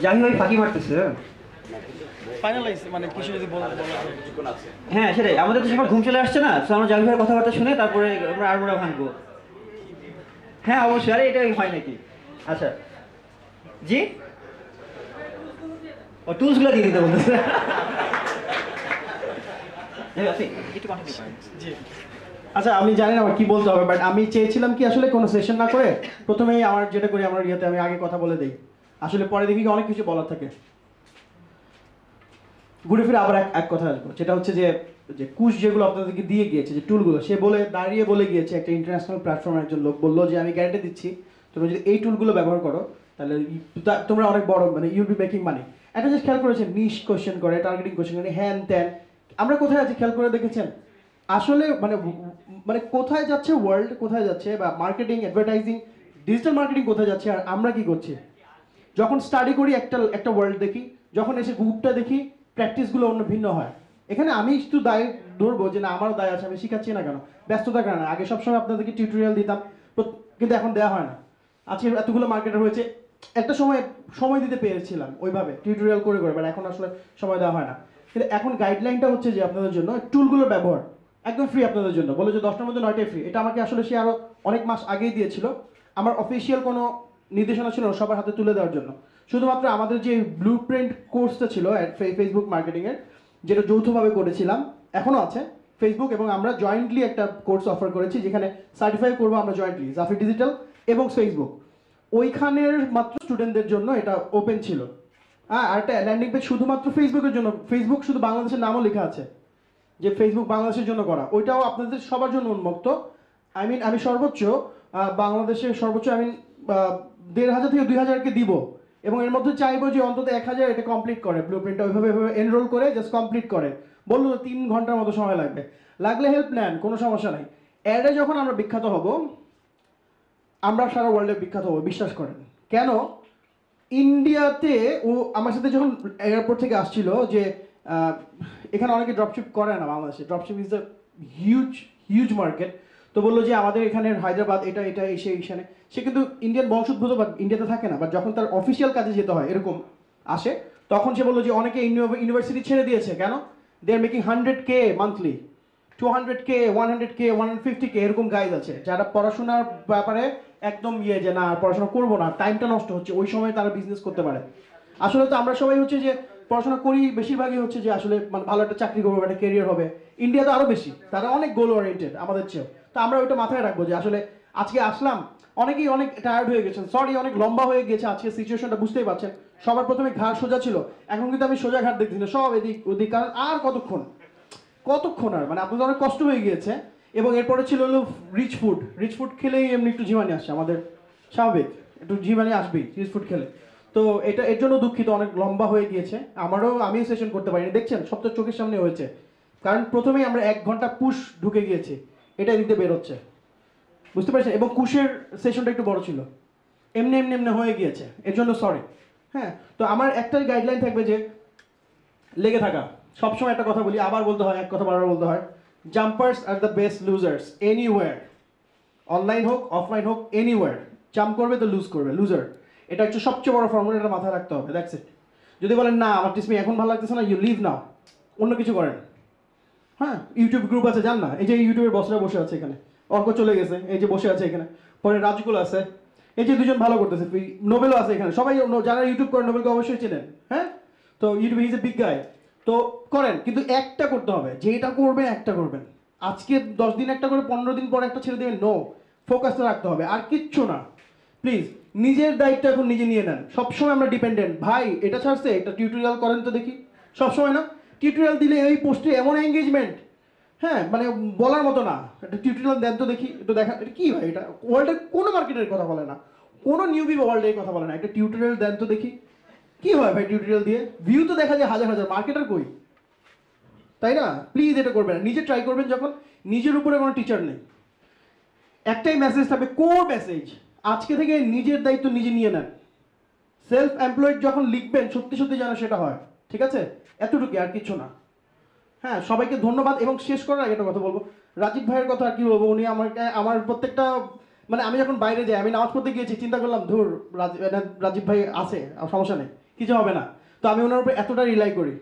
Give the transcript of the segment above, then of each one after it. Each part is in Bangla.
জাহি ভাই ফাঁকি মারতেছে। ফাইনালাইজ মানে কিছু যদি হ্যাঁ সেটাই, আমাদের তো সবার ঘুম চলে আসছে না, তো আমরা জাহি ভাইয়ের কথাবার্তা শুনে তারপরে আমরা আড়মোড়া ভাঙবো। হ্যাঁ অবশ্যই, আরে এটা হয় নাকি? আচ্ছা জি, ও টুলসগুলো দিয়ে দিতে বলতেছে। একটু কন্টিনিউ করেন। জি। আচ্ছা আমি জানি না আমার কি বলতে হবে, বাট আমি চেয়েছিলাম কি আসলে কোনো সেশন না করে প্রথমেই আমার যেটা করি আমার ইয়েতে আমি আগে কথা বলে দিই, আসলে পরে দেখি অনেক কিছু বলার থাকে। ঘুরে ফিরে আবার এক কথা আসবো, যেটা হচ্ছে যে যে কুশ যেগুলো আপনাদেরকে দিয়ে গিয়েছে, যে টুলগুলো, সে দাঁড়িয়ে বলে গিয়েছে একটা ইন্টারন্যাশনাল প্ল্যাটফর্মের একজন লোক বললো যে আমি গ্যারান্টি দিচ্ছি তোমরা যদি এই টুলগুলো ব্যবহার করো তাহলে তোমরা অনেক বড় মানে ইউল বি মেকিং মানি। একটা জিনিস খেয়াল করেছেন, নিশ কোশ্চেন করে, টার্গেটিং কোশ্চেন করে, হ্যান ত্যান, আমরা কোথায় আছি খেয়াল করে দেখেছেন? আসলে মানে মানে কোথায় যাচ্ছে ওয়ার্ল্ড, কোথায় যাচ্ছে বা মার্কেটিং, অ্যাডভার্টাইজিং, ডিজিটাল মার্কেটিং কোথায় যাচ্ছে, আর আমরা কি করছি? যখন স্টাডি করি একটা একটা ওয়ার্ল্ড দেখি, যখন এসে গ্রুপটা দেখি প্র্যাকটিসগুলো অন্য ভিন্ন হয়। এখানে আমি একটু দায় ধরবো যে না আমারও দায় আছে, আমি শিখাচ্ছি না কেন, ব্যস্ততার কারণে। আগে সবসময় আপনাদেরকে টিউটোরিয়াল দিতাম, কিন্তু এখন দেওয়া হয় না। আজকে এতগুলো মার্কেটার হয়েছে, একটা সময় সময় দিতে পেরেছিলাম ওইভাবে টিউটোরিয়াল করে করে, বাট এখন আসলে সময় দেওয়া হয় না। কিন্তু এখন গাইডলাইনটা হচ্ছে যে আপনাদের জন্য টুলগুলোর ব্যবহার একদম ফ্রি আপনাদের জন্য, বলে যে 10টার মধ্যে 9টাই ফ্রি। এটা আমাকে আসলে সে আরও অনেক মাস আগেই দিয়েছিল, আমার অফিসিয়াল কোনো নির্দেশনা ছিল সবার হাতে তুলে দেওয়ার জন্য। শুধুমাত্র আমাদের যে ব্লু প্রিন্ট কোর্সটা ছিল ফেসবুক মার্কেটিংয়ের, যেটা যৌথভাবে করেছিলাম, এখনও আছে, ফেসবুক এবং আমরা জয়েন্টলি একটা কোর্স অফার করেছি যেখানে সার্টিফাই করবো আমরা জয়েন্টলি, জাফি ডিজিটাল এবং ফেসবুক। ওইখানের মাত্র স্টুডেন্টদের জন্য এটা ওপেন ছিল। হ্যাঁ, আর একটা ল্যান্ডিং পেজ শুধুমাত্র ফেসবুকের জন্য, ফেসবুক শুধু বাংলাদেশের নামও লেখা আছে যে ফেসবুক বাংলাদেশের জন্য করা, ওইটাও আপনাদের সবার জন্য উন্মুক্ত। আমি সর্বোচ্চ বাংলাদেশের সর্বোচ্চ 1,500 থেকে 2,000কে দিব, এবং এর মধ্যে চাইবো যে অন্তত 1,000 এটা কমপ্লিট করে, ব্লু প্রিন্টটা ওইভাবে এনরোল করে জাস্ট কমপ্লিট করে। বললো 3 ঘন্টার মতো সময় লাগবে, লাগলে হেল্প নেন, কোনো সমস্যা নাই। অ্যাডে যখন আমরা বিখ্যাত হব, আমরা সারা ওয়ার্ল্ডে বিখ্যাত হবো, বিশ্বাস করেন। কেন? ইন্ডিয়াতে ও আমার সাথে যখন এয়ারপোর্ট থেকে আসছিল যে এখানে অনেকে ড্রপশিপ করে না, বাংলাদেশে dropship is the huge huge market. তো বললো যে আমাদের এখানে হায়দ্রাবাদ এটা এটা এসে এইখানে, সে কিন্তু ইন্ডিয়ান বংশোদ্ভূত, বাট ইন্ডিয়াতে থাকে না, বাট যখন তার অফিসিয়াল কাজে যেতে হয় এরকম আসে, তখন সে বললো যে অনেকে ইউনিভার্সিটি ছেড়ে দিয়েছে। কেন? দে are making 100K monthly, 200K, 100K, 150K, এরকম গাইজ আছে যারা পড়াশোনার ব্যাপারে একদম যে না পড়াশোনা করবো না, টাইমটা নষ্ট হচ্ছে, ওই সময় তারা বিজনেস করতে পারে। আসলে তো আমরা সবাই হচ্ছে যে পড়াশোনা করি, বেশিরভাগই হচ্ছে যে আসলে মানে ভালো একটা চাকরি করবো, একটা কেরিয়ার হবে। ইন্ডিয়া তো আরও বেশি, তারা অনেক গোল ওরিয়েন্টেড আমাদের চেয়েও। তো আমরা ওইটা মাথায় রাখবো যে আসলে আজকে আসলাম, অনেকেই অনেক টায়ার্ড হয়ে গেছেন, সরি অনেক লম্বা হয়ে গেছে আজকে সিচুয়েশনটা, বুঝতেই পারছেন। সবার প্রথমে ঘাড় সোজা ছিল, এখন কিন্তু আমি সোজা ঘাট দেখছি না, সব এদিক ওদিক। কারণ আর কতক্ষণ কতক্ষণ আর মানে আপনাদের অনেক কষ্ট হয়ে গিয়েছে। এবং এরপরে ছিল হলো রিচ ফুড, রিচ ফুড খেলেই এমনি একটু ঝিমানি আসছে, আমাদের স্বাভাবিক একটু ঝিমানি আসবেই রিচ ফুড খেলে। তো এটা এর জন্য দুঃখিত, অনেক লম্বা হয়ে গিয়েছে, আমিও সেশন করতে পারিনি, দেখছেন সব তো চোখের সামনে হয়েছে। কারণ প্রথমেই আমরা 1 ঘন্টা পুশ ঢুকে গিয়েছি, এটা দিতে বেরোচ্ছে, বুঝতে পারছেন। এবং কুশের সেশনটা একটু বড় ছিল, এমনি এমনি এমনি হয়ে গিয়েছে, এর জন্য সরি। হ্যাঁ, তো আমার একটাই গাইডলাইন থাকবে যে লেগে থাকা। সবসময় একটা কথা বলি, আবার বলতে হয়, এক কথা বারবার বলতে হয়, jumpers are the best losers anywhere. Online হোক অফলাইন হোক এনিওয়্যার, জাম্প করবে তো লুজ করবে, লুজার। এটা হচ্ছে সবচেয়ে বড় ফর্মুলা, এটা মাথায় রাখতে হবে, দ্যাটস ইট। যদি বলেন না আমার টিসমি এখন ভালো লাগতেছে না, ইউ লিভ নাও, অন্য কিছু করেন। হ্যাঁ, ইউটিউব গ্রুপ আছে, জান না, এই যে ইউটিউবের বসরা বসে আছে এখানে, অর্ক চলে গেছে, এই যে বসে আছে এখানে, পরে রাজকুল আছে, এই যে দুজন ভালো করতেছে, নোবেলও আছে এখানে, সবাই যারা ইউটিউব করেন নোবেলকে অবশ্যই চেনেন। হ্যাঁ, তো ইউটিউব ইজ এ বিগ গাই, তো করেন, কিন্তু একটা করতে হবে, যেটা করবেন একটা করবেন। আজকে 10 দিন একটা করে 15 দিন পর একটা ছেড়ে দেবেন, নো, ফোকাসটা রাখতে হবে, আর কিচ্ছু না। প্লিজ নিজের দায়িত্ব এখন নিজে নিয়ে নেন। সবসময় আমরা ডিপেন্ডেন্ট, ভাই এটা ছাড়ছে একটা টিউটোরিয়াল করেন তো দেখি, সবসময় না টিউটোরিয়াল দিলে এই পোস্টে এমন এঙ্গেজমেন্ট, হ্যাঁ মানে বলার মতো না, একটা টিউটোরিয়াল দেন তো দেখি, একটু দেখা, এটা কী ভাই, এটা ওয়ার্ল্ডের কোনো মার্কেটের কথা বলে না, কোনো নিউবি ওয়ার্ল্ডের কথা বলে না, একটা টিউটোরিয়াল দেন তো দেখি কি হয় ভাই। টিউটোরিয়াল দিয়ে ভিউ তো দেখা যায় হাজার হাজার, মার্কেটার কই, তাই না? প্লিজ এটা করবেন না, নিজে ট্রাই করবেন যখন নিজের উপরে কোনো টিচার নেই। একটাই মেসেজ থাকবে, কোর মেসেজ, আজকে থেকে নিজের দায়িত্ব নিজে নিয়ে নেন। সেলফ এমপ্লয়েড যখন লিখবেন সত্যি সত্যি যেন সেটা হয়, ঠিক আছে? এতটুকু, আর কিছু না। হ্যাঁ, সবাইকে ধন্যবাদ। এবং শেষ করার আগে একটা কথা বলবো, রাজীব ভাইয়ের কথা আর কি বলবো, উনি আমাকে আমার প্রত্যেকটা মানে আমি যখন বাইরে যাই, আমি নামাজ পড়তে গিয়েছি, চিন্তা করলাম ধুর রাজীব ভাই আছে, সমস্যা নেই, কিছু হবে না। তো আমি ওনার উপর এতটা রিলাই করি।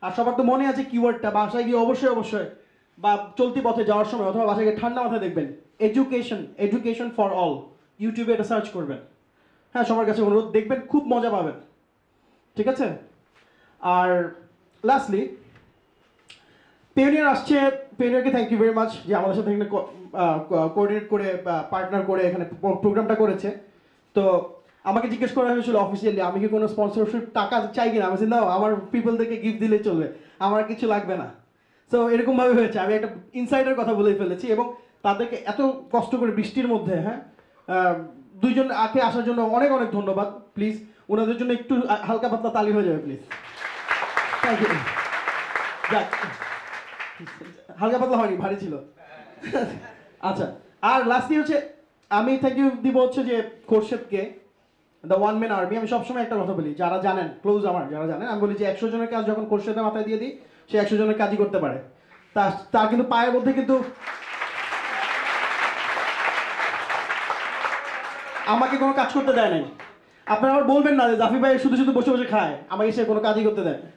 আর সবার তো মনে আছে কিওয়ার্ডটা, বাসায় গিয়ে অবশ্যই বা চলতি পথে যাওয়ার সময় অথবা বাসায় গিয়ে ঠান্ডা মাথায় দেখবেন এডুকেশন ফর অল, ইউটিউবে এটা সার্চ করবেন। হ্যাঁ, সবার কাছে অনুরোধ, দেখবেন খুব মজা পাবেন। ঠিক আছে? আর লাস্টলি পেওনিয়ার আসছে, পেওনিয়ারকে থ্যাংক ইউ ভেরি মাচ যে আমাদের সাথে এখানে কোঅর্ডিনেট করে বা পার্টনার করে এখানে প্রোগ্রামটা করেছে। তো আমাকে জিজ্ঞেস করা হয়েছিল অফিসিয়ালি আমি কি কোনো স্পন্সরশিপ টাকা চাই কিনা। আমি বলছি না, আমার পিপলদেরকে গিফট দিলে চলবে, আমার কিছু লাগবে না। সো এরকমভাবে হয়েছে, আমি একটা ইনসাইডের কথা বলেই ফেলেছি এবং তাদেরকে এত কষ্ট করে বৃষ্টির মধ্যে, হ্যাঁ, দুইজন আগে আসার জন্য অনেক অনেক ধন্যবাদ। প্লিজ ওনাদের জন্য একটু হালকা পাতলা তালি হয়ে যাবে প্লিজ। Thank you. যাক, হালকা পাতলা হয়নি, ভারী ছিল। আচ্ছা, আর লাস্টলি হচ্ছে আমি থ্যাংক ইউ দিব হচ্ছে যে খোরশেদকে, দ্য ওয়ান ম্যান আর্মি। আমি সবসময় একটা কথা বলি, যারা জানেন ক্লোজ আমার, যারা জানেন, আমি বলি যে 100 জনের কাজ যখন খোরশেদের মাথায় দিয়ে দিই, সে 100 জনের কাজই করতে পারে। তার কিন্তু পায়ের মধ্যে কিন্তু আমাকে কোনো কাজ করতে দেয় নাই। আপনারা আবার বলবেন না যে জাফি ভাই শুধু শুধু বসে বসে খায়, আমাকে সে কোনো কাজই করতে দেয় না।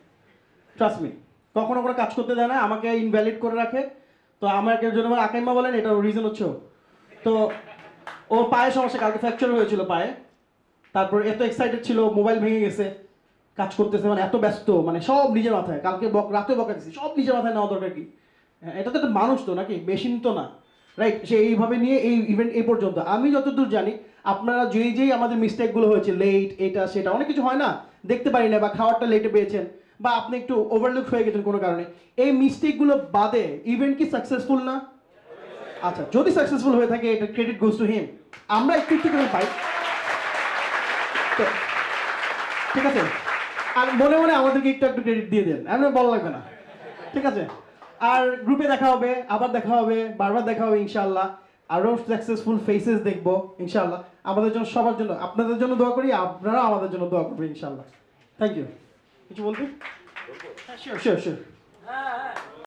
ট্রাস্ট মি, কখনো কোনো কাজ করতে দেয় না, আমাকে ইনভ্যালিড করে রাখে। তো আমাকে জন্য আমার আকাইমা বলেন, এটার রিজন হচ্ছে তো ওর পায়ে সমস্যা, কালকে ফ্র্যাকচার হয়েছিল পায়ে। তারপর এত এক্সাইটেড ছিল, মোবাইল ভেঙে গেছে, কাজ করতেছে, মানে এত ব্যস্ত, মানে সব নিজের মাথায়। কালকে রাতে বকা দিচ্ছি, সব নিজের মাথায় নেওয়া দরকার কি? এটা তো একটা মানুষ তো নাকি, মেশিন তো না, রাইট? সে এইভাবে নিয়ে এই ইভেন্ট এই পর্যন্ত। আমি যতদূর জানি আপনারা যেই আমাদের মিস্টেকগুলো হয়েছে, লেট, এটা সেটা অনেক কিছু হয় না, দেখতে পারি না, বা খাওয়ারটা লেটে পেয়েছেন, বা আপনি একটু ওভারলুক হয়ে গেছেন কোনো কারণে, এই মিস্টেকগুলো বাদে ইভেন্ট কি সাকসেসফুল না? আচ্ছা, যদি সাকসেসফুল হয়ে থাকে এটা ক্রেডিট গোজ টু হিম। আমরা একটু একটু করে পাই তো, ঠিক আছে? আর মনে মনে আমাদেরকে একটু একটু ক্রেডিট দিয়ে দেন, এমন বলা লাগবে না, ঠিক আছে? আর গ্রুপে দেখা হবে, আবার দেখা হবে, বারবার দেখা হবে ইনশাআল্লাহ। আরও সাকসেসফুল ফেসেস দেখবো ইনশাআল্লাহ। আমাদের জন্য, সবার জন্য, আপনাদের জন্য দোয়া করি, আপনারা আমাদের জন্য দোয়া করবেন ইনশাআল্লাহ। Thank you. কিছু বলবেন? Sure sure sure.